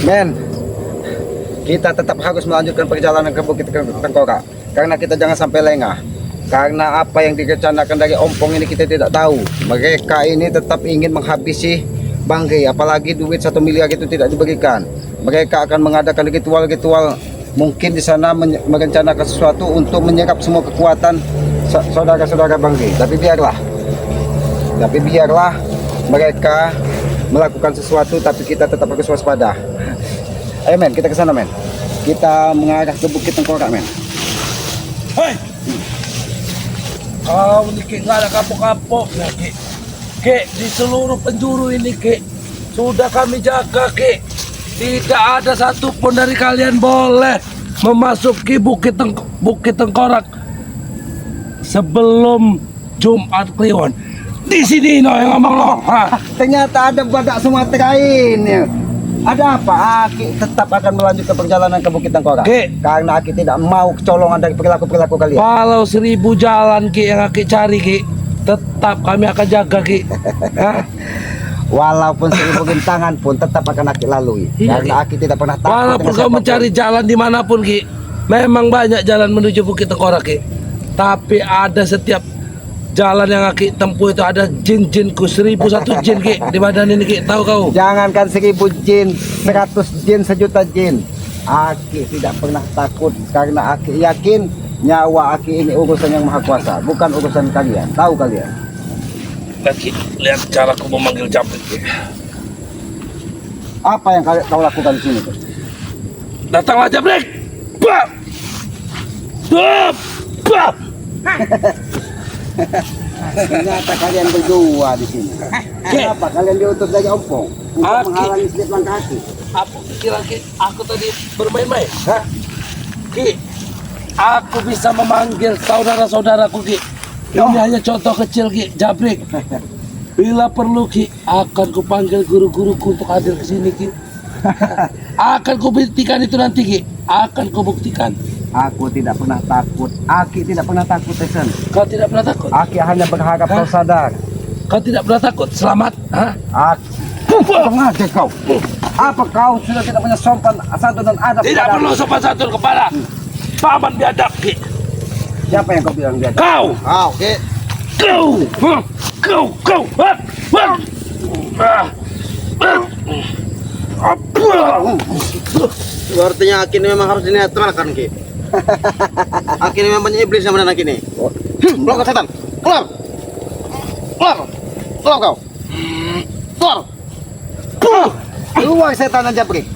Men, kita tetap harus melanjutkan perjalanan ke Bukit Tengkorak karena kita jangan sampai lengah. Karena apa yang direncanakan dari ompong ini kita tidak tahu. Mereka ini tetap ingin menghabisi Banggai, apalagi duit 1 miliar itu tidak diberikan. Mereka akan mengadakan ritual-ritual, mungkin di sana merencanakan sesuatu untuk menyerap semua kekuatan saudara-saudara Banggai. Tapi biarlah mereka melakukan sesuatu, tapi kita tetap harus waspada. Ayo men, kita ke sana men. Kita mengarah ke Bukit Tengkorak men. Hei, kau ini Ki, nggak ada kapok-kapok ya Ki. Ki, di seluruh penjuru ini Ki, sudah kami jaga Ki. Tidak ada satupun dari kalian boleh memasuki Bukit Tengkorak sebelum Jumat Kliwon. Di sini no yang ngomong lo. Ternyata ada badak Sumatera ini. Ada apa? Aki tetap akan melanjutkan perjalanan ke Bukit Tengkorak. Ki, Karena Aki tidak mau kecolongan dari perilaku-perilaku kalian. walau 1000 jalan Ki yang Aki cari Ki, tetap kami akan jaga Ki. Hah? Walaupun 1000 rintangan pun tetap akan Aki lalui. Iya, Karena Aki tidak pernah takut. Walaupun dengan kau siapapun. mencari jalan dimanapun Ki, memang banyak jalan menuju Bukit Tengkorak Ki. Tapi ada setiap jalan yang Aki tempuh itu ada jin-jinku, 1001 jin Ki di badan ini Ki, tahu kau? Jangankan 1000 jin, 100 jin, 1.000.000 jin. Aki tidak pernah takut karena Aki yakin nyawa Aki ini urusan yang maha kuasa, bukan urusan kalian. Tahu kalian? Ki, lihat caraku memanggil Jabrik Ki. Apa yang kau lakukan di sini? Tuh? Datanglah Jabrik. Bap! Bap! Bap! Ternyata kalian berdua di sini. Kenapa kalian diutus dari ompong untuk Aki. menghalangi sedikit langkah Aki? Apa pikiran Ki? Aku tadi bermain-main. Hah? Ki, aku bisa memanggil saudara-saudaraku Ki. Ini hanya contoh kecil Ki, Jabrik. Bila perlu Ki, akan kupanggil guru-guruku untuk hadir ke sini Ki. Akan kubuktikan itu nanti Ki. Akan kubuktikan. Aku tidak pernah takut. Aki tidak pernah takut, Tesen. Kau tidak pernah takut? Aki hanya berharap kau sadar. Kau tidak pernah takut? Selamat. Hah? Aki. Sengaja kau. Apa kau sudah tidak punya sopan santun dan adab? Tidak kepada perlu aku? sopan santun kepada paman biadab Ki. Siapa yang kau bilang dia? Kau. Oke. Kau. Hah? Kau. Hah? Hah? Ah. Ah. Apa? Artinya Aki ini memang harus dinetralkan Ki. Aki ini memang iblis yang benar Aki ini. Keluar kau setan, keluar, keluar kau, keluar. Keluar setan Jabrik.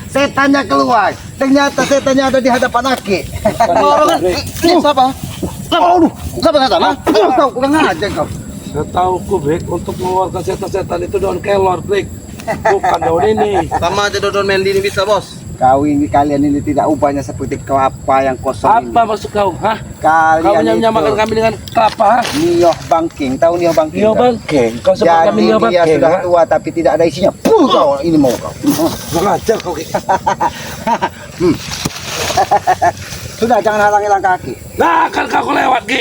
Setannya keluar. Ternyata setannya ada di hadapan Aki. Orang ini siapa? Siapa setan? Kau kurang ajar kau. Setauku Bek, untuk mengeluarkan setan-setan itu daun kelor Bek, bukan daun ini. Sama aja Dodon Mendy ini bisa bos. Kalian ini tidak ubahnya seperti kelapa yang kosong ini. Apa maksud kau? Hah? Kau Kalian menyamakan itu kami dengan kelapa? Hah? Nioh Bangking, tahu Nioh Bangking? Nio tak? bangkeng. Kau sebut Jadi kami Nio dia bangkeng. sudah Hah? tua tapi tidak ada isinya. Kau ini mau kau. Mengajar kau Ki. Sudah jangan halangi langkah Aki. Nah, akan kau lewat Ki.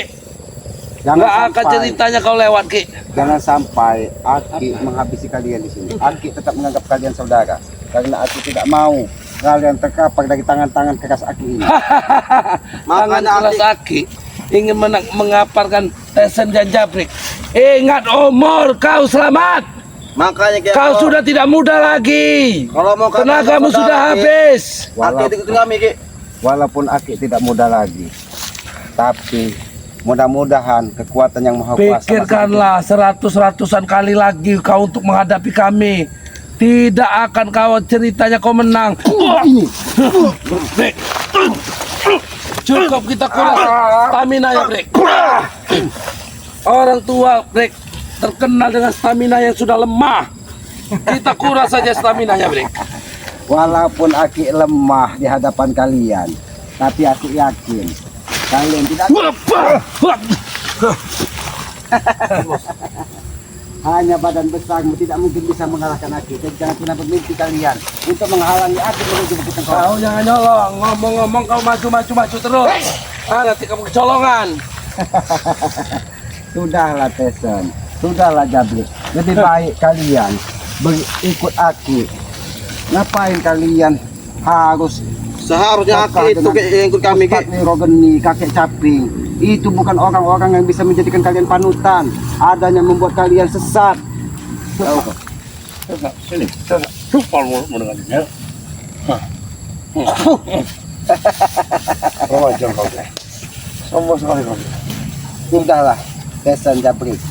Jangan Nggak akan sampai, ceritanya kau lewat Ki. jangan sampai Aki menghabisi kalian di sini. Aki tetap menganggap kalian saudara. Karena Aki tidak mau kalian terkapar dari tangan-tangan keras Aki ini. Tangan Makanya keras Aki ingin mengaparkan Tesen dan Jabrik. Ingat umur kau selamat. Makanya Ki, Kau sudah tidak muda lagi. kalau mau kata Tenagamu saudara, sudah Ki, habis. Aki itu kami Ki. Walaupun Aki tidak muda lagi, tapi mudah-mudahan kekuatan yang maha kuasa masih Pikirkanlah 100-ratusan kali lagi kau untuk menghadapi kami. Tidak akan kau ceritanya kau menang. ini. Brek. Cukup kita kuras stamina ya Brek. Orang tua Brek terkenal dengan stamina yang sudah lemah. Kita kuras saja stamina ya Brek. Walaupun Aki lemah di hadapan kalian, tapi aku yakin kalian tidak hanya badan besarmu tidak mungkin bisa mengalahkan Aki. Jadi jangan pernah bermimpi kalian untuk menghalangi Aki menuju Bukit Tengkorak. Kau jangan nyolong, ngomong-ngomong kau maju terus. Nanti kamu kecolongan. Sudahlah Tesen, sudahlah Jabrik. Lebih baik kalian ikut Aki. Ngapain kalian harus Seharusnya Aki itu yang ikut kami Ki. Ustadz Wirogeni, kakek Caping. Itu bukan orang-orang yang bisa menjadikan kalian panutan. Adanya membuat kalian sesat. Tahu kok? Sini, supal mau dengannya. Oh, jangan kau. Sombong sekali kau. Sudahlah, Tesan Jabrik.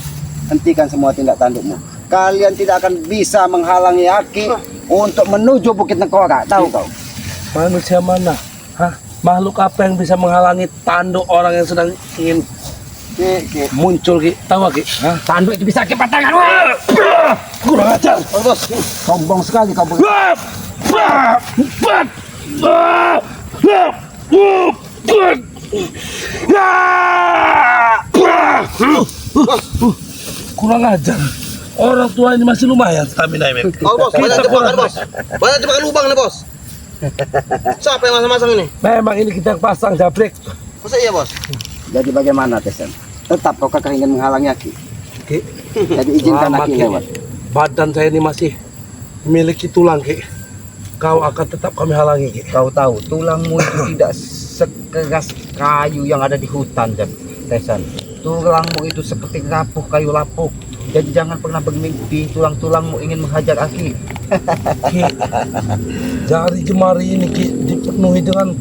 Hentikan semua tindak tandukmu. Kalian tidak akan bisa menghalangi Aki untuk menuju Bukit Tengkorak. Tahu kau? Manusia mana? Hah? Makhluk apa yang bisa menghalangi tanduk orang yang sedang ingin muncul Ki? Tahu Ki? Hah? Tanduk itu bisa Ki patahkan. Kurang ajar. Bos. Sombong sekali kau. Kurang ajar. Orang tua ini masih lumayan stamina men. Oh bos, banyak jebakan bos. Banyak jebakan lubang nih bos. Siapa yang masang-masang ini? Memang ini kita yang pasang Jabrik. Masa iya bos? Jadi bagaimana Tesan? Tetap kau kakak ingin menghalangi Aki. Ki, Jadi izinkan lama, Aki Ki. lewat. Badan saya ini masih memiliki tulang Ki. Kau akan tetap kami halangi Ki. Kau tahu tulangmu itu tidak sekeras kayu yang ada di hutan, Tesan. Tulangmu itu seperti rapuh kayu lapuk. Jadi jangan pernah bermimpi tulang-tulangmu ingin menghajar Aki. Ki, jari jemari ini Ki dipenuhi dengan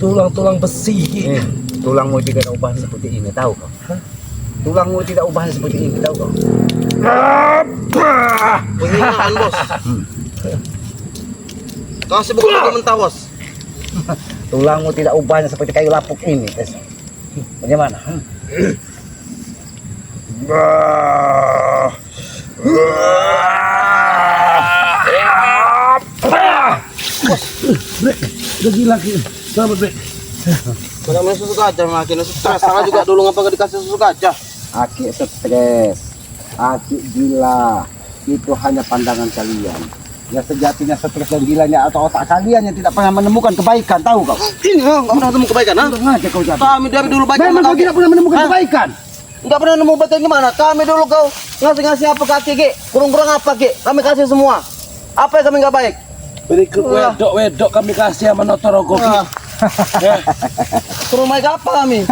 tulang-tulang besi Ki. Tulangmu tidak ubah seperti ini, tahu kau? Tulangmu tidak ubah seperti ini, tahu kau? Penghinaan bos. Kasih buku mentah bos. Tulangmu tidak ubahnya seperti kayu lapuk ini, Tesan. Bagaimana? Udah gila Ki. Selamat Brek. Kalau minum susu gajah makin stres. Salah juga dulu ngapa gak dikasih susu gajah. Aki stres, Aki gila. Itu hanya pandangan kalian. Ya sejatinya stres dan gilanya atau otak kalian yang tidak pernah menemukan kebaikan, tahu kau? Ini nggak pernah ketemu kebaikan, ha? Kurang aja kau jadi. Kami dari dulu baca Memang kau tidak pernah menemukan Hah? kebaikan. Nggak pernah nemu baikan gimana? Kami dulu kau ngasih apa ke Aki, Ki? Kurang-kurang apa, Ki? Kami kasih semua. Apa yang kami nggak baik? Berikut wedok kami kasih sama Notorogo Ki. Wah. Ya. Suruh baik apa kami?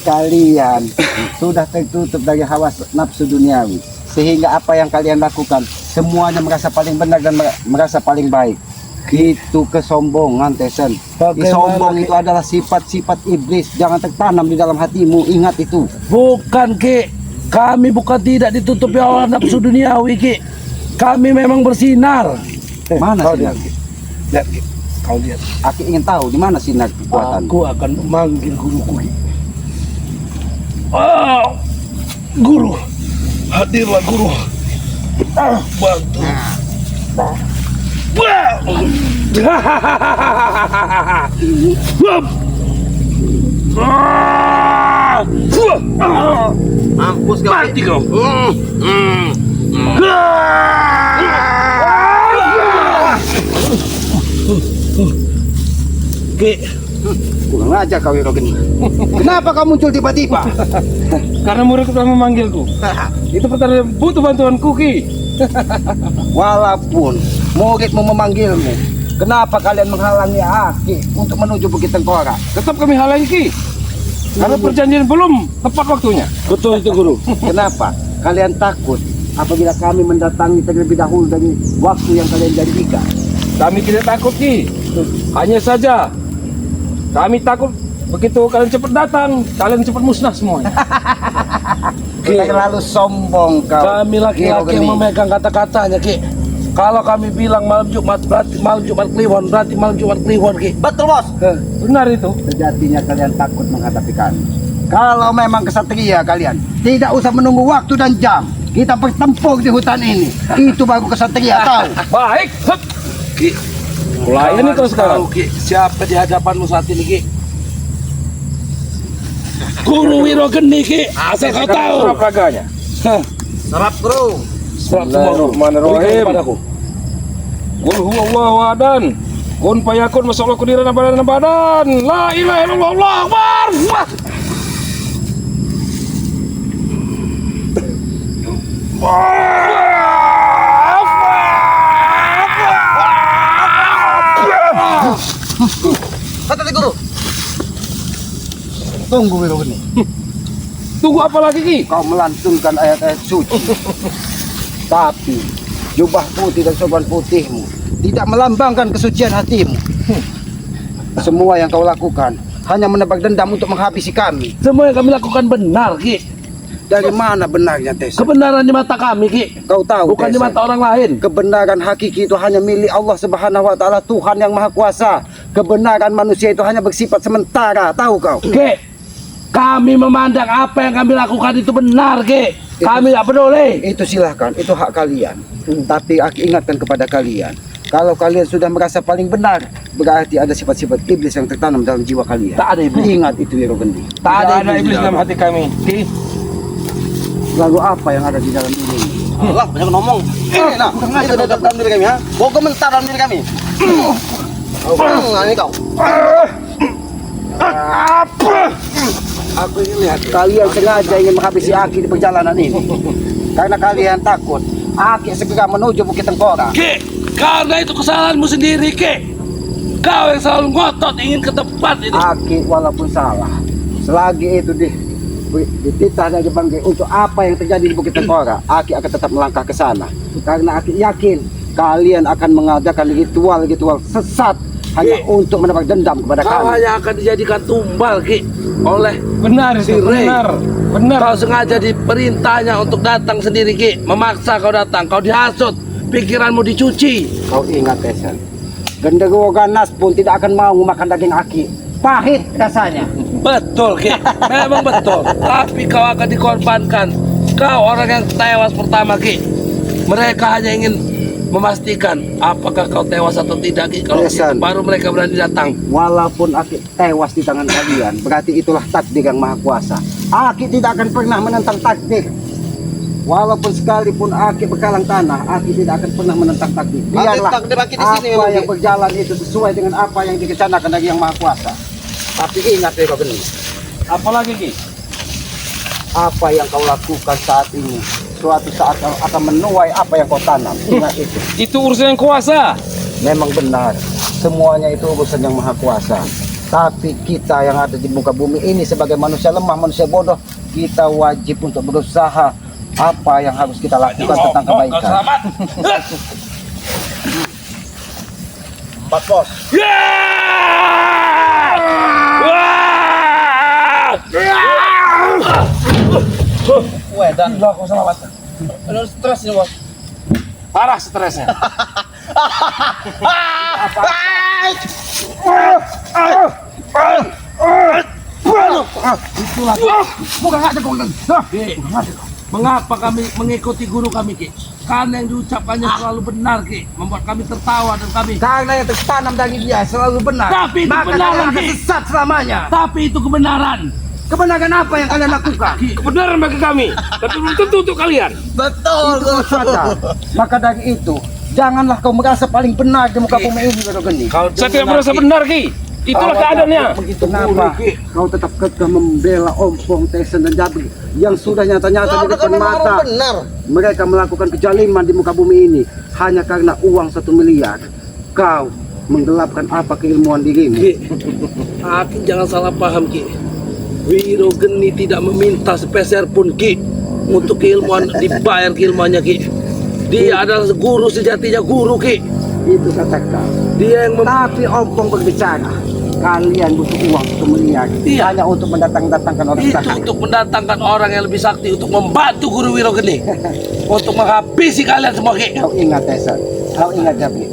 Kalian sudah tertutup dari hawa nafsu duniawi, sehingga apa yang kalian lakukan semuanya merasa paling benar dan merasa paling baik. Itu kesombongan, Tesan. Sombong itu adalah sifat-sifat iblis. Jangan tertanam di dalam hatimu. Ingat itu. Bukan Ki. Kami bukan tidak ditutupi oleh nafsu duniawi Ki. Kami memang bersinar. Mana Kau sinar? lihat Ki. Lihat Ki. Kau lihat. Aki ingin tahu di mana sinar kekuatan. Aku akan memanggil guruku Ki. Oh, guru, hadirlah guru. Bantu. Mampus kau. Mati kau. Ki, Kurang aja kau Wirogeni. Kenapa kau muncul tiba-tiba? Karena muridku telah memanggilku. Itu pertanda butuh bantuanku Ki. Walaupun muridmu memanggilmu, kenapa kalian menghalangi Aki untuk menuju Bukit Tengkorak? Tetap kami halangi Ki. Karena perjanjian belum tepat waktunya. betul itu guru. Kenapa? Kalian takut apabila kami mendatangi terlebih dahulu dari waktu yang kalian janjikan? Kami tidak takut Ki. Hanya saja kami takut begitu kalian cepat datang, kalian cepat musnah semuanya. Kita terlalu sombong kau. Kami laki-laki yang memegang kata-katanya Ki. Kalau kami bilang malam Jumat berarti malam Jumat Kliwon, berarti malam Jumat Kliwon Ki. Betul bos. Benar itu. Sejatinya kalian takut menghadapi kami. Kalau memang kesatria kalian, tidak usah menunggu waktu dan jam. Kita bertempur di hutan ini. Itu baru kesatria, tahu? Baik. Hup. Ki, Kulayani terus sekarang. Ki, siapa di hadapanmu saat ini Ki? Guru Wirogeni Ki, asal kau tahu. Serap raganya. Hah, Serap bro. serap semua guru. Bismillahirrahmanirrahim. Berikan kepadaku. Qul huwallahu ahadan. Kun fayakun masyaallah kudiran badan. La ilaha illallah Allahu akbar. Wah. Kata guru. Tunggu Wiro Geni. Tunggu apa lagi Ki? Kau melantunkan ayat-ayat suci. Tapi jubah putih dan sorban putihmu tidak melambangkan kesucian hatimu. Semua yang kau lakukan hanya menebak dendam untuk menghabisi kami. Semua yang kami lakukan benar, Ki. Dari mana benarnya, Tesa? Kebenaran di mata kami, Ki. Kau tahu, Bukan di Tesa, mata orang lain. kebenaran hakiki itu hanya milik Allah Subhanahu wa taala, Tuhan yang Maha Kuasa. Kebenaran manusia itu hanya bersifat sementara, tahu kau? Ki, kami memandang apa yang kami lakukan itu benar, Ki. Kami tidak peduli. Itu silahkan, itu hak kalian. Tapi aku ingatkan kepada kalian, kalau kalian sudah merasa paling benar, berarti ada sifat-sifat iblis yang tertanam dalam jiwa kalian. Tak ada iblis. Ingat itu, Wiro Gendi. Tak ada iblis dalam hati kami. Ki, Lalu apa yang ada di dalam diri ini? Allah banyak ngomong. Ini nah, itu dalam diri kami ha. Mau komentar dalam diri kami. Nah, ini kau. Aku ingin lihat kalian sengaja ingin menghabisi Aki di perjalanan ini. Karena kalian takut Aki segera menuju Bukit Tengkorak. Ki, karena itu kesalahanmu sendiri, Ki. Kau yang selalu ngotot ingin ke tempat itu. Aki walaupun salah, selagi itu dititah dan dipanggil untuk apa yang terjadi di Bukit Tengkorak, Aki akan tetap melangkah ke sana. Karena Aki yakin kalian akan mengadakan ritual-ritual sesat hanya Ki, untuk mendapat dendam kepada Kau kami. hanya akan dijadikan tumbal, Ki, oleh benar si itu, Ray. benar. Kau sengaja diperintahnya untuk datang sendiri, Ki. Memaksa kau datang, kau dihasut, pikiranmu dicuci. Kau ingat, Tesen, genderuwo ganas pun tidak akan mau makan daging Aki. Pahit rasanya. Betul, Ki. Memang betul. Tapi kau akan dikorbankan. Kau orang yang tewas pertama, Ki. Mereka hanya ingin memastikan apakah kau tewas atau tidak, Ki. Kalau Tesan. gitu, baru mereka berani datang. Walaupun Aki tewas di tangan kalian, berarti itulah takdir yang maha kuasa. Aki tidak akan pernah menentang takdir. Walaupun sekalipun Aki berkalang tanah, Aki tidak akan pernah menentang takdir. Biarlah takdir Aki di sini apa memang, yang Ki. berjalan itu sesuai dengan apa yang direncanakan dari yang maha kuasa. Tapi ingat, Wiro Geni, Apa lagi Ki? apa yang kau lakukan saat ini, suatu saat kau akan menuai apa yang kau tanam. Ingat itu. Itu urusan yang kuasa. Memang benar, semuanya itu urusan yang maha kuasa. Tapi kita yang ada di muka bumi ini sebagai manusia lemah, manusia bodoh, kita wajib untuk berusaha apa yang harus kita lakukan tentang Kau kebaikan. selamat. 4 pos. Wah, dan Kau selamat. ada stres ini, Bos. Parah stresnya. Bukan ada kau. Ki, mengapa kami mengikuti guru kami, Ki? Karena yang diucapkannya selalu benar, Ki. Membuat kami tertawa dan kami. Karena yang tertanam dari dia selalu benar. Tapi itu maka kebenaran, kalian akan Ki. sesat selamanya. Tapi itu kebenaran. Kebenaran apa yang kalian lakukan? Kebenaran bagi kami, tapi belum tentu untuk kalian. Betul. Itu sadar. Maka dari itu, janganlah kau merasa paling benar di muka bumi ini, Wiro Geni. Saya tidak merasa benar Ki. Itulah keadaannya. Begitu kenapa kau tetap kekeh membela Ompong, Tesen dan Jabri yang sudah nyata-nyata di depan mata benar. mereka melakukan kejaliman di muka bumi ini hanya karena uang 1 miliar. Kau menggelapkan apa keilmuan dirimu? Ki, Aki jangan salah paham, Ki. Wiro Geni tidak meminta sepeser pun, Ki, untuk keilmuan dibayar keilmuannya, Ki. Dia adalah guru sejatinya, guru, Ki. Itu katakan. Dia yang Tapi Ompong berbicara, kalian butuh uang 1 miliar Iya. hanya untuk mendatangkan orang itu sakti. untuk mendatangkan orang yang lebih sakti untuk membantu guru Wiro Geni untuk menghabisi kalian semua, Ki. Kau ingat, Tesen. Kau ingat, Jabri.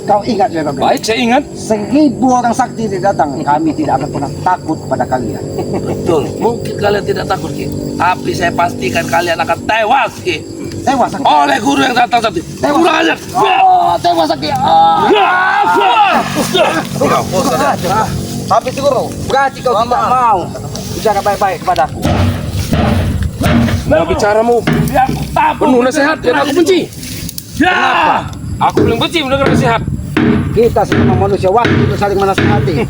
Kau ingat, Wiro Geni. Baik, saya ingat. 1000 orang sakti datang, kami tidak akan pernah takut pada kalian. Betul. Mungkin kalian tidak takut, Ki. Tapi saya pastikan kalian akan tewas, Ki. Tewas sakti. Oleh guru yang datang tadi. Kurang ajar. Oh, tewas sakti. Habis itu, Guru. Berarti kau tidak mau bicara baik-baik kepadaku. Mau bicaramu Biar tabung. penuh nasihat dan aku benci. Ya. Aku paling benci mendengar nasihat. Kita semua manusia wajib untuk saling menasihati.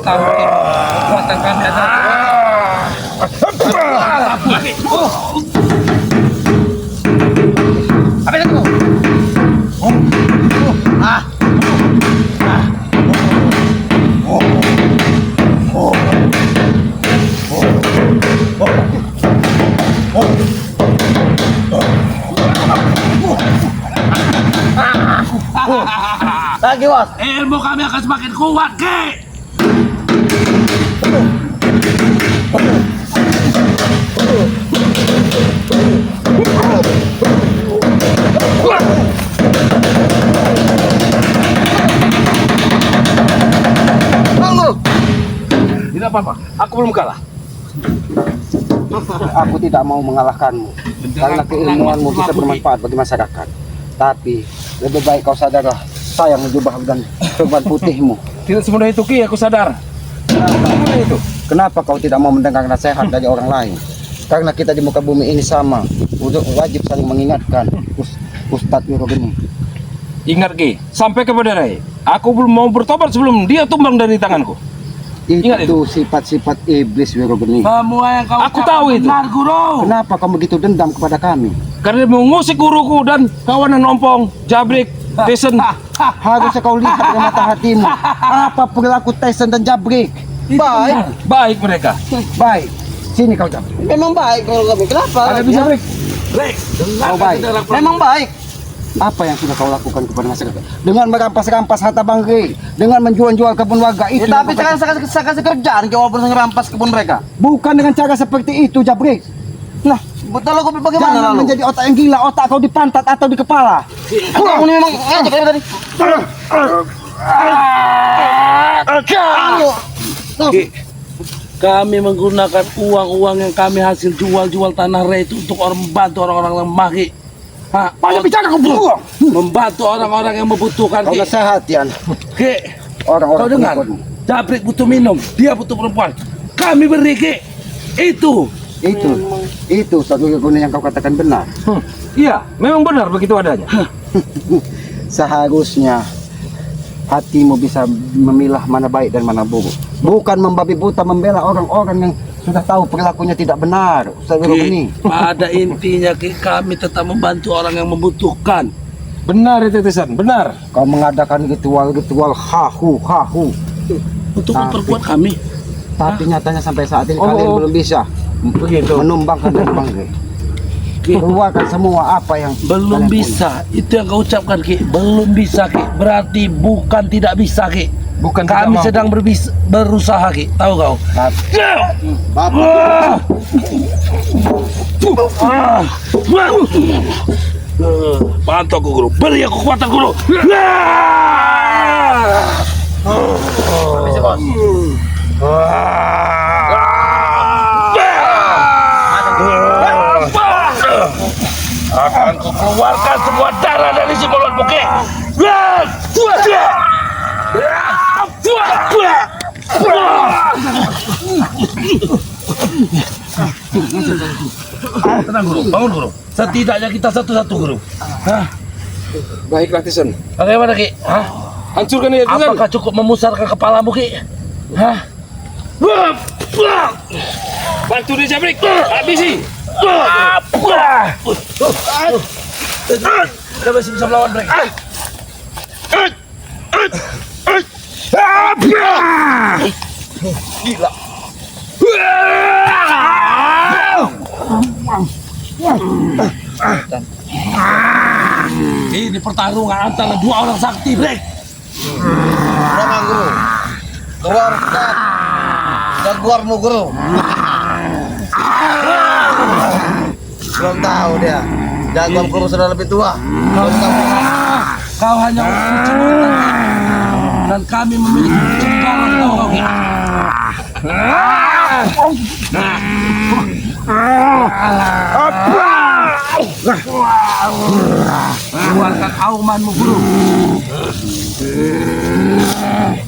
Tahu, Ki. Kekuatan kami adalah Ki Bos. ilmu kami akan semakin kuat, Ki. Tunggu. Tidak apa-apa, aku belum kalah. Aku tidak mau mengalahkanmu karena keilmuanmu bisa bermanfaat bagi masyarakat. Tapi lebih baik kau sadarlah, sayang jubah dan turban putihmu. Tidak semudah itu Ki, aku sadar. Nah, itu. Kenapa kau tidak mau mendengar nasihat dari orang lain? Karena kita di muka bumi ini sama, wajib saling mengingatkan. Ustadz Wirogeni. Ingat Ki, sampai kepada Rai. Aku belum mau bertobat sebelum dia tumbang dari tanganku. Ingat Itu sifat-sifat iblis Wirogeni. Semua yang kau Aku ucapkan tahu itu. benar, Guru. Kenapa kau begitu dendam kepada kami? Karena dia mengusik guruku dan kawanan ompong, Jabrik, Tyson. Harusnya kau lihat dari mata hatimu. Apa perilaku Tyson dan Jabrik? Baik. Baik mereka. Baik, sini kau Jabrik. Memang baik kalau kami. Kenapa? Ada bisa Jabrik. Rek, Oh, baik. Memang baik. Apa yang sudah kau lakukan kepada masyarakat? Dengan merampas-rampas harta bangke, dengan menjual-jual kebun warga itu. Ya, tapi saya kasih kerjaan Ki, walaupun saya ngerampas kebun mereka. Bukan dengan cara seperti itu, Jabrik. Nah, Betul aku bagaimana jangan lalu? menjadi otak yang gila, otak kau di pantat atau di kepala. Kamu ini memang ngajak dari tadi. Ki, kami menggunakan uang-uang yang kami hasil jual-jual tanah Rai itu untuk membantu orang-orang lemah, Ki. Ha, Banyak bicara kau buang. membantu orang-orang yang membutuhkan, Kau Ki. kesehatan Ki, kau orang-orang dengar? pengikutmu. Jabrik butuh minum, dia butuh perempuan. Kami beri, Ki. Itu. Itu satu guna yang kau katakan benar. Iya, memang benar begitu adanya. Seharusnya hatimu bisa memilah mana baik dan mana buruk. Bukan membabi buta membela orang-orang yang sudah tahu perilakunya tidak benar. Ustaz Ki, ini. pada intinya, Ki, kami tetap membantu orang yang membutuhkan. Benar itu Tyson, benar. Kau mengadakan ritual-ritual hahu Untuk memperkuat kami. tapi nyatanya sampai saat ini Oh, kalian oh. belum bisa Begitu. menumbangkan dan bangke. Ki, Keluarkan semua apa yang belum kalian bisa. Itu yang kau ucapkan, Ki. Belum bisa, Ki. Berarti bukan tidak bisa, Ki. Bukan tidak Kami mampu. sedang berusaha, Ki. Tahu kau? Bantu aku, Guru. Beri aku kekuatan, Guru. Akan kukeluarkan semua darah dari si mulut buki. Tenang, Guru. Bangun, Guru. Setidaknya kita satu-satu, Guru. Hah? Baiklah Tyson. Bagaimana, Ki? Hah? Hancurkan dia Tyson. Apakah cukup memusarkan kepalamu, Ki? Hah? Bantu dia Jabrik. Habisi. Kita masih bisa melawan mereka. Gila. Ini pertarungan antara dua orang sakti, Brek. Berapa Guru? Keluar Ustaz. Jaguarmu Guru. Belum tahu dia. Jaguar Guru sudah lebih tua. Belum tahu. Kau hanya kucing dan kami memiliki kucing garang, tahu kau, Ki? Keluarkan aumanmu, Guru.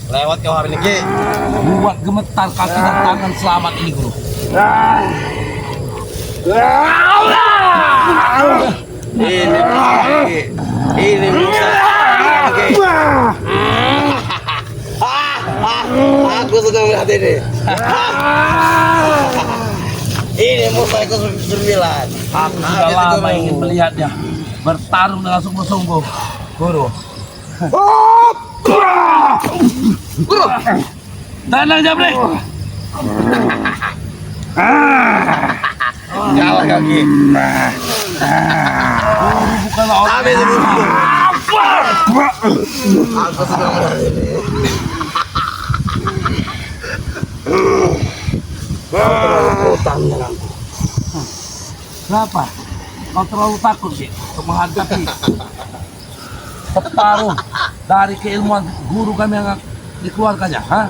Lewat kau hari ini Ki. Buat gemetar kaki dan tangan selamat ini, Guru. Ini Ki. Ini Musa. Ki. Aku sudah melihat ini. Ini Musa ikut 9. Aku sudah lama ingin melihatnya bertarung dengan sungguh-sungguh, Guru. Guru. Tenang, Jabrik. Kalah kaki. Bukanlah orang Kami yang sebelum Aku sudah Utang denganku. Kenapa? Kau terlalu takut sih untuk menghadapi separuh dari keilmuan guru kami yang dikeluarkannya, ha?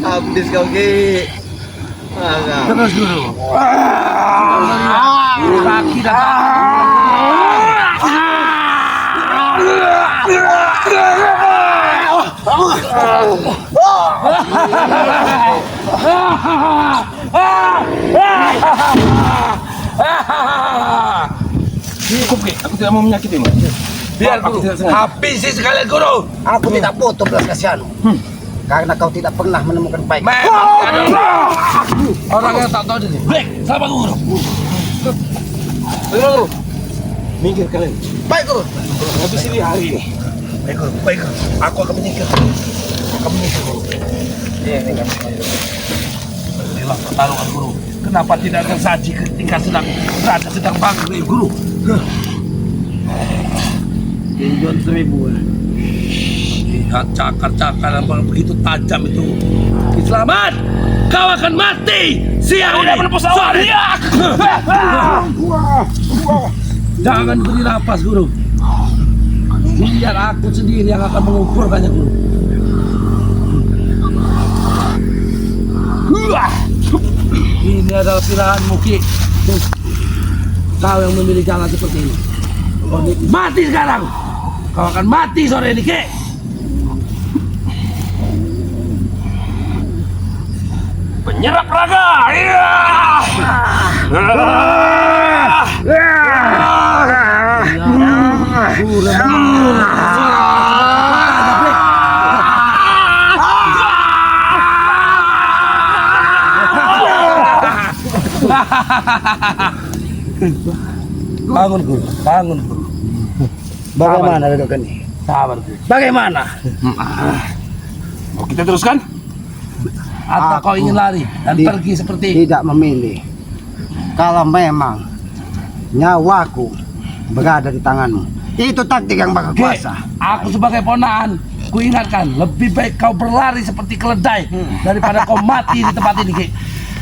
habis kau Ki. Terus guru. Kaki dan Cukup, Ki. Aku tidak mau menyakitimu. biar Aku guru tidak sengaja. habisi sekali guru. Aku tidak butuh belas kasihanmu. Karena kau tidak pernah menemukan baik. Memang adalah orang yang tak tahu diri. Baik, sabar guru. Guru. Minggir kalian. Baik guru. Habis ini hari ini. Baik guru, baik guru. Aku akan menyingkir. Akan menyingkir guru. Inilah pertarungan guru. Kenapa tidak tersaji ketika sedang bangkit guru? Tinjau 1000. Lihat cakar-cakar yang begitu tajam itu. Selamat, kau akan mati. Siang udah menepus awal. Jangan beri nafas guru. Biar aku sendiri yang akan mengukurkannya guru. Ini adalah pilihanmu Ki. Kau yang memilih jalan seperti ini. Kau mati sekarang. Kau akan mati sore ini Ki. Penyerap raga. Iya. Bangun guru, bangun guru. Bagaimana duduk ini? Sabar guru. Bagaimana? Mau kita teruskan? Atau kau ingin lari dan Di- pergi seperti Tidak memilih. Kalau memang nyawaku berada di tanganmu, itu taktik yang bakal Ki, kuasa. aku sebagai ponaan, ku ingatkan lebih baik kau berlari seperti keledai daripada kau mati di tempat ini Ki.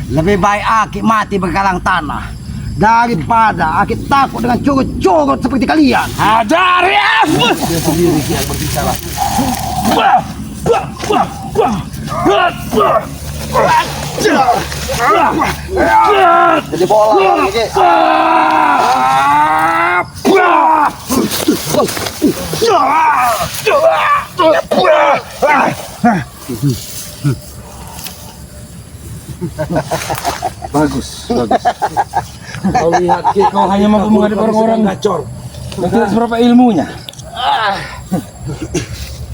Lebih baik Aki mati berkalang tanah daripada Aki takut dengan curut-curut seperti kalian. Hajar ya. Dia sendiri Ki yang berbicara. Jadi bola Ki. Bagus, bagus. Kau lihat Ki, Kau hanya mampu menghadapi orang-orang gacor. dan tidak seberapa ilmunya.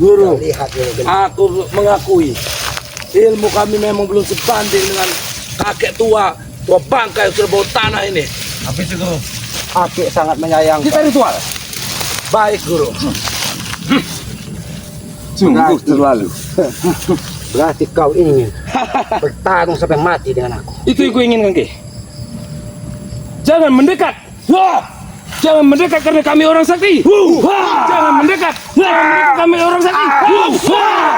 Guru, Lihat ini. aku mengakui ilmu kami memang belum sebanding dengan kakek tua bangka yang sudah bawa tanah ini. Tapi itu guru, Aki sangat menyayangkan. Kita ritual. baik guru. Sungguh terlalu. Berarti kau ingin bertarung sampai mati dengan aku. Itu yang ku inginkan, Ki. Jangan mendekat. Wah! Jangan mendekat karena kami orang sakti. Wah! Jangan mendekat. Jangan mendekat kami orang sakti. Wah!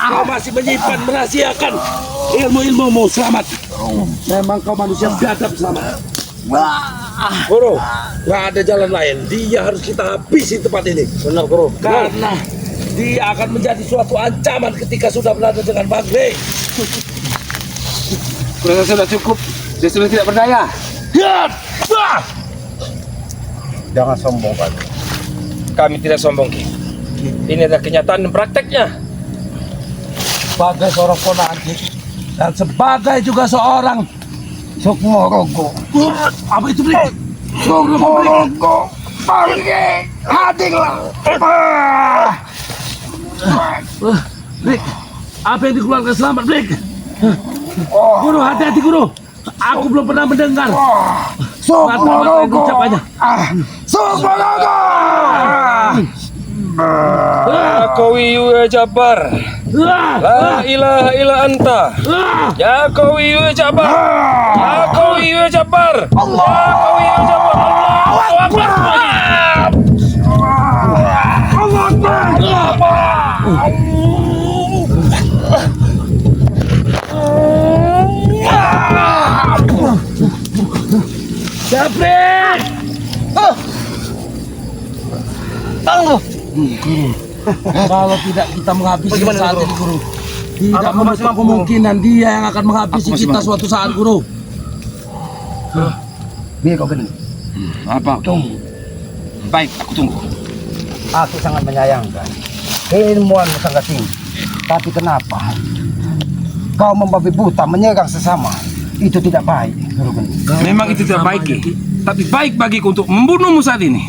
Kau masih menyimpan merahasiakan ilmu-ilmumu. Selamat. Memang kau manusia biadab. Selamat. Guru, nggak ada jalan lain. Dia harus kita habisi tempat ini. Benar guru. Karena dia akan menjadi suatu ancaman ketika sudah berada dengan Bang Rey. Kurasa sudah cukup. Dia sudah tidak berdaya. Ya! Wah! Jangan sombong Pak. Kami tidak sombong, Ki. Ini adalah kenyataan dan prakteknya. Sebagai seorang ponaan dan sebagai juga seorang Sukmorogo. apa itu Blik? Sukmorogo. Pergi. Hadirlah. Blik, apa yang dikeluarkan selamat Blik? Guru, hati-hati guru. Aku belum pernah mendengar kata-kata yang diucapkannya. Sukmorogo. Ya Qawiyu ya Jabbar. La ilaha illa anta. Ya Qawiyu ya Jabbar. Ya Qawiyu ya Jabbar. Ya Qawiyu ya Jabbar. Allahu Akbar. Jabrik! Tangguh. Kalau tidak kita menghabisi Bagaimana, saat Guru? ini, Guru. Tidak Aku masih menutup mampu, kemungkinan dia yang akan menghabisi Aku masih kita mampu. suatu saat, Guru. Biar kau gini. Apa? Tunggu. Baik, aku tunggu. Aku sangat menyayangkan. Keilmuanmu sangat tinggi. Tapi kenapa kau membabi buta menyerang sesama? Itu tidak baik. Guru Geni. Memang itu tidak baik, Ki. Tapi baik bagiku untuk membunuhmu saat ini.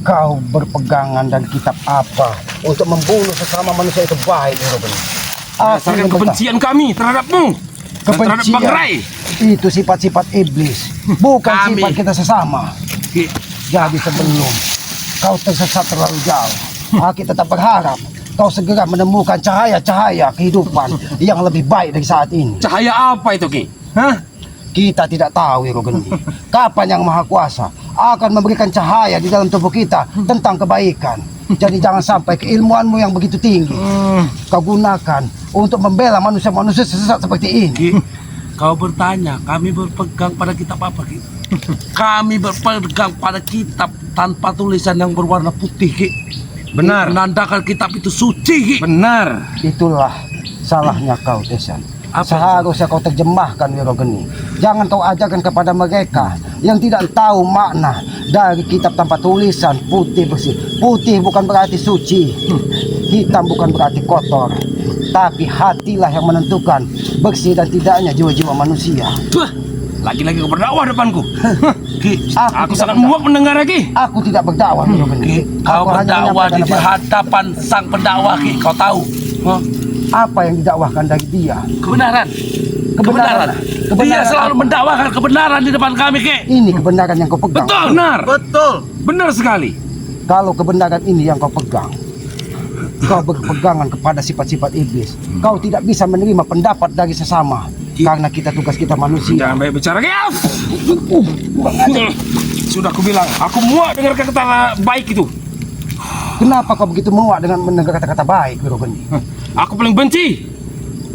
Kau berpegangan dan kitab apa untuk membunuh sesama manusia itu baik, Guru Geni. Berdasarkan kebencian kami terhadapmu dan terhadap Bang Rai. Itu sifat-sifat iblis, bukan Kami. sifat kita sesama. Ki, Jadi sebelum kau tersesat terlalu jauh, aku tetap berharap kau segera menemukan cahaya-cahaya kehidupan yang lebih baik dari saat ini. cahaya apa itu, Ki? Hah? Kita tidak tahu, Wiro Geni, kapan yang Maha Kuasa akan memberikan cahaya di dalam tubuh kita tentang kebaikan. Jadi jangan sampai keilmuanmu yang begitu tinggi kau gunakan untuk membela manusia-manusia sesat seperti ini. Ki, kau bertanya, kami berpegang pada kitab apa, Ki? Kami berpegang pada kitab tanpa tulisan yang berwarna putih, Ki. Benar. Menandakan kitab itu suci, Ki. Benar. Itulah salahnya kau, Desan. Apa? Seharusnya kau terjemahkan, Wiro Geni. Jangan kau ajarkan kepada mereka yang tidak tahu makna dari kitab tanpa tulisan putih bersih. Putih bukan berarti suci, hitam bukan berarti kotor. Tapi hatilah yang menentukan bersih dan tidaknya jiwa-jiwa manusia. Tuh, Lagi-lagi kau berdakwah depanku. Ki, Aku tidak sangat berdakwah. muak mendengar lagi. Aku tidak berdakwah, Wiro Geni. Ki, kau Aku hanya berdakwah di menyampaikan apa- hadapan sang pendakwah, Ki. Kau tahu? Hah? apa yang didakwahkan dari dia. Kebenaran. Kebenaran. Dia Kebenaran selalu apa? mendakwakan kebenaran di depan kami, Ki. Ini kebenaran yang kau pegang. Betul. Benar. Betul. Benar sekali. Kalau kebenaran ini yang kau pegang, kau berpegangan kepada sifat-sifat iblis. Kau tidak bisa menerima pendapat dari sesama. Karena kita tugas kita manusia. Jangan banyak bicara, Ki. Sudah aku bilang, aku muak dengar kata-kata baik itu. Kenapa kau begitu muak dengan mendengar kata-kata baik, Wiro Geni? Aku paling benci.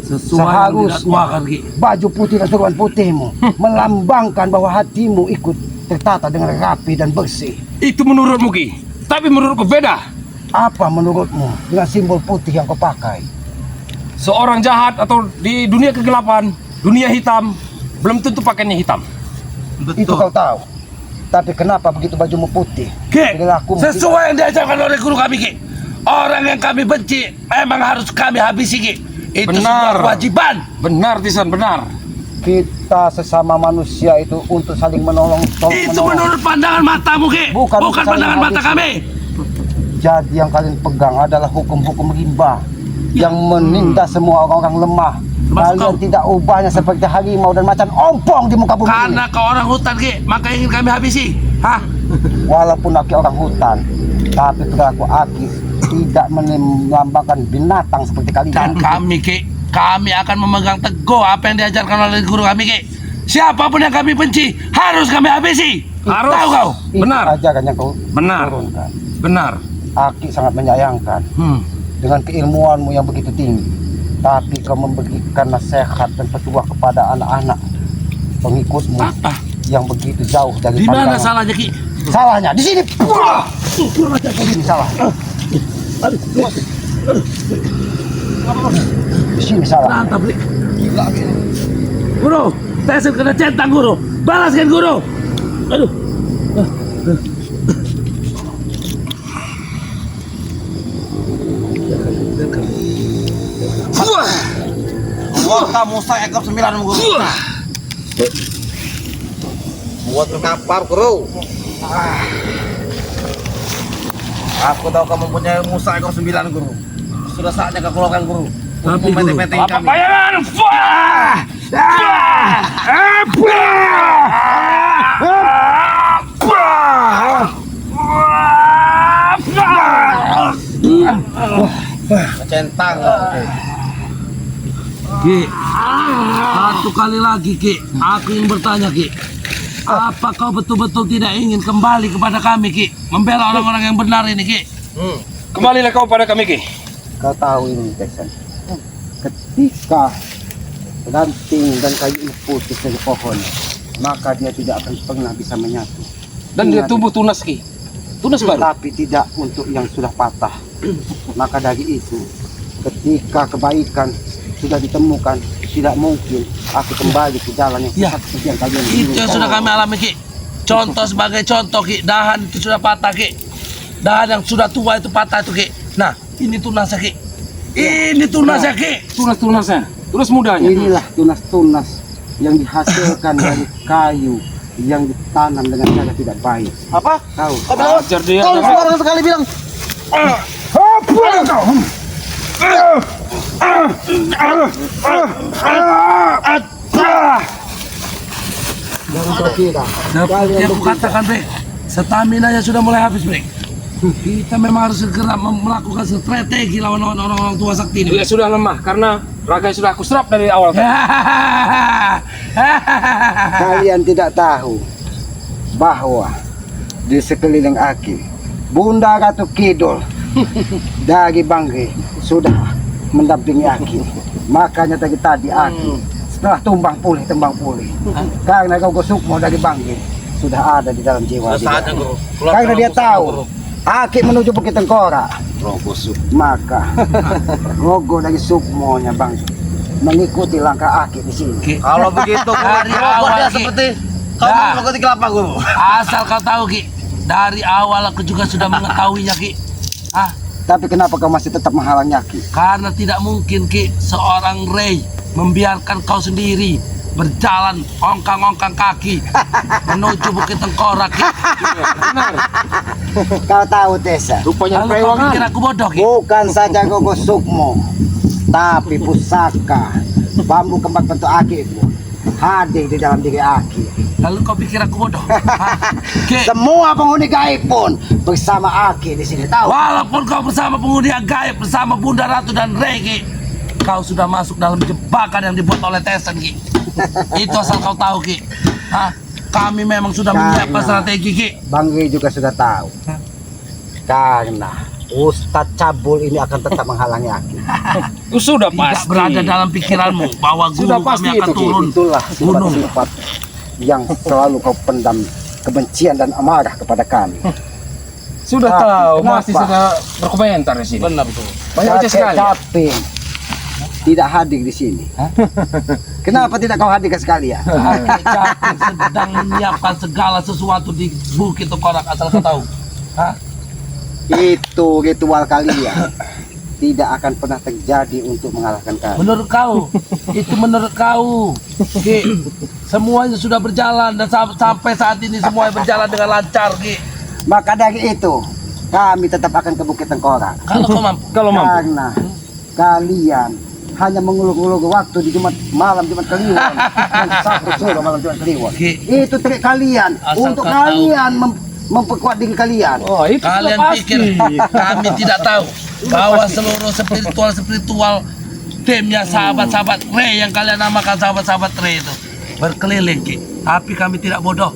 Sesuai yang Seharusnya didakwakan, Ki. baju putih dan suruhan putihmu melambangkan bahwa hatimu ikut tertata dengan rapi dan bersih. Itu menurutmu, Ki. Tapi menurutku beda. Apa menurutmu dengan simbol putih yang kau pakai? Seorang jahat atau di dunia kegelapan, dunia hitam, belum tentu pakainya hitam. Itu kau tahu. Tapi kenapa begitu bajumu putih? Ki, Perilakumu sesuai yang diajarkan oleh guru kami, Ki. Orang yang kami benci memang harus kami habisi, Ki. Itu Benar. sebuah kewajiban. Benar, Tisan, benar. kita sesama manusia itu untuk saling menolong, Itu menurut pandangan matamu, Ki. Bukan saling pandangan mata habisi. kami. Jadi yang kalian pegang adalah hukum-hukum rimba yang menindas semua orang-orang lemah. Termasuk Kalian kau. tidak ubahnya seperti harimau dan macan ompong di muka bumi ini. Karena kau orang hutan, Ki, maka ingin kami habisi. Hah? Walaupun Aki orang hutan, tapi perilaku Aki tidak melambangkan binatang seperti Dan kalian. kami, Ki, kami akan memegang teguh apa yang diajarkan oleh guru kami, Ki. Siapapun yang kami benci harus kami habisi. Harus. Tahu kau? Itu Benar. ajaran yang kau Benar. turunkan. Benar. Aki sangat menyayangkan dengan keilmuanmu yang begitu tinggi, tapi kau memberikan nasihat dan petuah kepada anak-anak pengikutmu Apa? yang begitu jauh dari Di mana pandangan. salahnya, Ki? Salahnya di sini. Di sini salah. Di sini salah. Mantap, Ki. Guru, Tyson kena centang, Guru. Balaskan, Guru. Aduh. Wah, kamu saya ekor 9 guru. Buat terkapar, guru. Aku tahu kamu punya Musa ekor 9, guru. Sudah saatnya kau keluarkan, guru. Tapi, Guru, Menteng-menteng Apa kami. bayangan? Wah! Apa? centang. Ki, satu kali lagi Ki, aku ingin bertanya Ki. Apa kau betul-betul tidak ingin kembali kepada kami Ki? Membela orang-orang yang benar ini Ki. Kembalilah kau pada kami, Ki. Kau tahu ini, Tesan. Ketika ranting dan kayu ini putus dari pohon, maka dia tidak akan pernah bisa menyatu. Dan dia tumbuh tunas, Ki. Tunas baru. Tapi tidak untuk yang sudah patah. Maka dari itu, ketika kebaikan sudah ditemukan, tidak mungkin aku kembali ke jalan yang Ya, sesat seperti yang kalian Itu yang sudah kami alami Ki. Contoh sebagai contoh Ki, dahan itu sudah patah Ki. Dahan yang sudah tua itu patah itu Ki. Nah, ini tunasnya Ki. Ini tunasnya Ki. Tunas-tunasnya. Tunas mudanya. Inilah tunas-tunas yang dihasilkan dari kayu yang ditanam dengan cara tidak baik. Apa? Tahu? Ajar dia. Kau suara sekali bilang. Jangan kau kira. Seperti yang aku katakan Bre, stamina-nya sudah mulai habis Bre. Kita memang harus segera melakukan strategi lawan orang-orang tua sakti ini. Dia sudah lemah karena raga sudah aku serap dari awal. Kalian tidak tahu bahwa di sekeliling Aki, Bunda Ratu Kidul dari Bangge sudah mendampingi Aki. Makanya tadi Aki setelah tumbang pulih, karena kau Sukmo dari Bangge sudah ada di dalam jiwa dia. Saatnya guru. Karena dia tahu Aki menuju Bukit Tengkorak, maka Gogo dari Sukmonya Bang mengikuti langkah Aki di sini. Kalau begitu Dari dia awal, Ki. seperti kau Dah. mengikuti kelapa guru. Asal kau tahu Ki, dari awal aku juga sudah mengetahuinya Ki. Tapi kenapa kau masih tetap menghalangi Aki? Karena tidak mungkin Ki, seorang Ray membiarkan kau sendiri berjalan ongkang-ongkang kaki menuju Bukit Tengkorak Ki. Benar. Kau tahu Tesa, Rupanya Lalu kau pikir aku bodoh Ki? bukan saja Gogo Sukmo, tapi pusaka bambu kembar bentuk Aki pun hadir di dalam diri Aki. Lalu kau pikir aku bodoh? Ki, Semua penghuni gaib pun bersama Aki di sini. Tahu? walaupun kau bersama penghuni yang gaib, bersama Bunda Ratu dan Ray Ki, kau sudah masuk dalam jebakan yang dibuat oleh Tesan Ki. Itu asal kau tahu Ki. Kami memang sudah menyiapkan strategi Ki. Bang Ri juga sudah tahu. Karena Ustadz Cabul ini akan tetap menghalangi Aki. Itu sudah Tidak pasti. berada dalam pikiranmu bahwa Sudah guru pasti kami akan itu, Ki. turun Itulah gunung. sifat-sifat yang selalu kau pendam, kebencian dan amarah kepada kami. Sudah Tapi tahu, kenapa? masih sudah berkomentar di sini. Benar tuh. Banyak aja sekali. Capek tidak hadir di sini. Kenapa tidak kau hadirkan sekalian? Kakek Capek sedang menyiapkan segala sesuatu di Bukit Tengkorak asal kau tahu. Itu ritual kalian tidak akan pernah terjadi untuk mengalahkan kami. Menurut kau, itu menurut kau, Ki, semuanya sudah berjalan dan sampai saat ini semuanya berjalan dengan lancar Ki. Maka dari itu kami tetap akan ke Bukit Tengkorak. Kalau kau mampu. Kalau mampu. Karena kalian hanya mengulur-ulur waktu di malam Jumat Kliwon dan Sabtu sore malam Jumat Kliwon. Ki. Itu trik kalian Asal untuk kau kalian memperkuat diri kalian. Oh, itu Kalian sudah pikir pasti. kami tidak tahu bahwa seluruh spiritual timnya sahabat-sahabat Ray yang kalian namakan sahabat-sahabat Ray itu berkeliling Ki. Tapi kami tidak bodoh.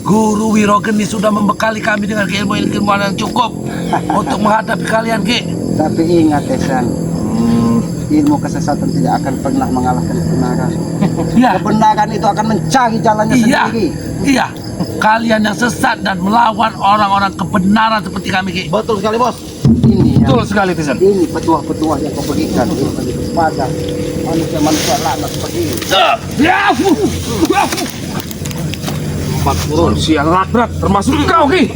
Guru Wirogeni sudah membekali kami dengan keilmuan yang cukup untuk menghadapi kalian Ki. Tapi ingat Tesan, ilmu kesesatan tidak akan pernah mengalahkan kebenaran. Iya, Kebenaran itu akan mencari jalannya iya, sendiri. iya. Kalian yang sesat dan melawan orang-orang kebenaran seperti kami Ki. Betul sekali bos. Ini Betul sekali, Tisan. ini petuah-petuah yang kau berikan kepada manusia-manusia laknat seperti ini. Empat turun. Manusia laknat termasuk kau, Ki.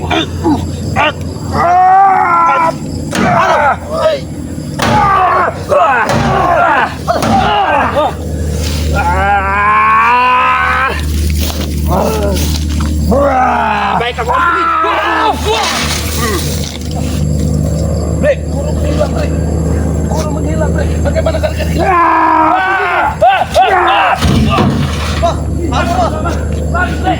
Baik aku Bre, guru menghilang Bre. Guru menghilang Bre. Bagaimana kalian hilang? Bos, harus bos. Lari Bre.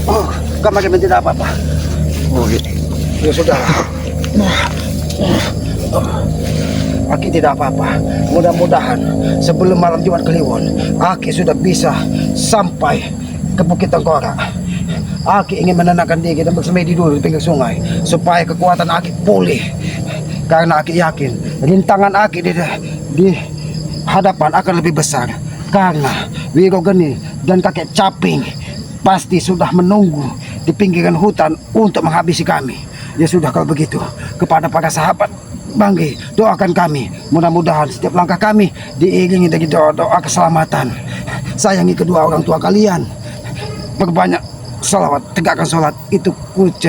Oh, kami tidak apa-apa. Oh, gitu. Ya sudah. Aki tidak apa-apa. Mudah-mudahan sebelum malam Jumat Kliwon, Aki sudah bisa sampai ke Bukit Tengkorak. Aki ingin menenangkan diri dan bersemedi dulu di pinggir sungai supaya kekuatan Aki pulih. Karena Aki yakin rintangan Aki di hadapan akan lebih besar. Karena Wirogeni dan kakek Caping pasti sudah menunggu di pinggiran hutan untuk menghabisi kami. Ya sudah kalau begitu, kepada para sahabat Banggi, doakan kami. Mudah-mudahan setiap langkah kami diiringi dari doa-doa keselamatan. Sayangi kedua orang tua kalian. Perbanyak salawat, tegakkan sholat. Itu kunci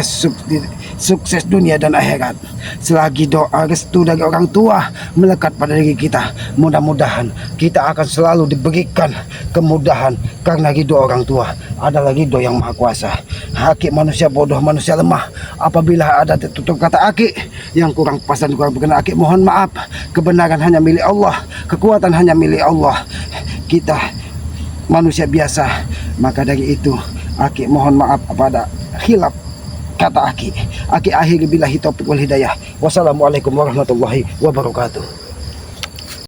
sukses dunia dan akhirat. Selagi doa restu dari orang tua melekat pada diri kita, mudah-mudahan kita akan selalu diberikan kemudahan. Karena ridho orang tua adalah ridho yang maha kuasa. Aki manusia bodoh, manusia lemah. Apabila ada tertutup kata Aki yang kurang pas dan kurang berkenan, Aki mohon maaf. Kebenaran hanya milik Allah, kekuatan hanya milik Allah. Kita manusia biasa. Maka dari itu Aki mohon maaf pada khilaf kata Aki. Aki akhiri billahi taufiq wal hidayah. Wassalamualaikum warahmatullahi wabarakatuh.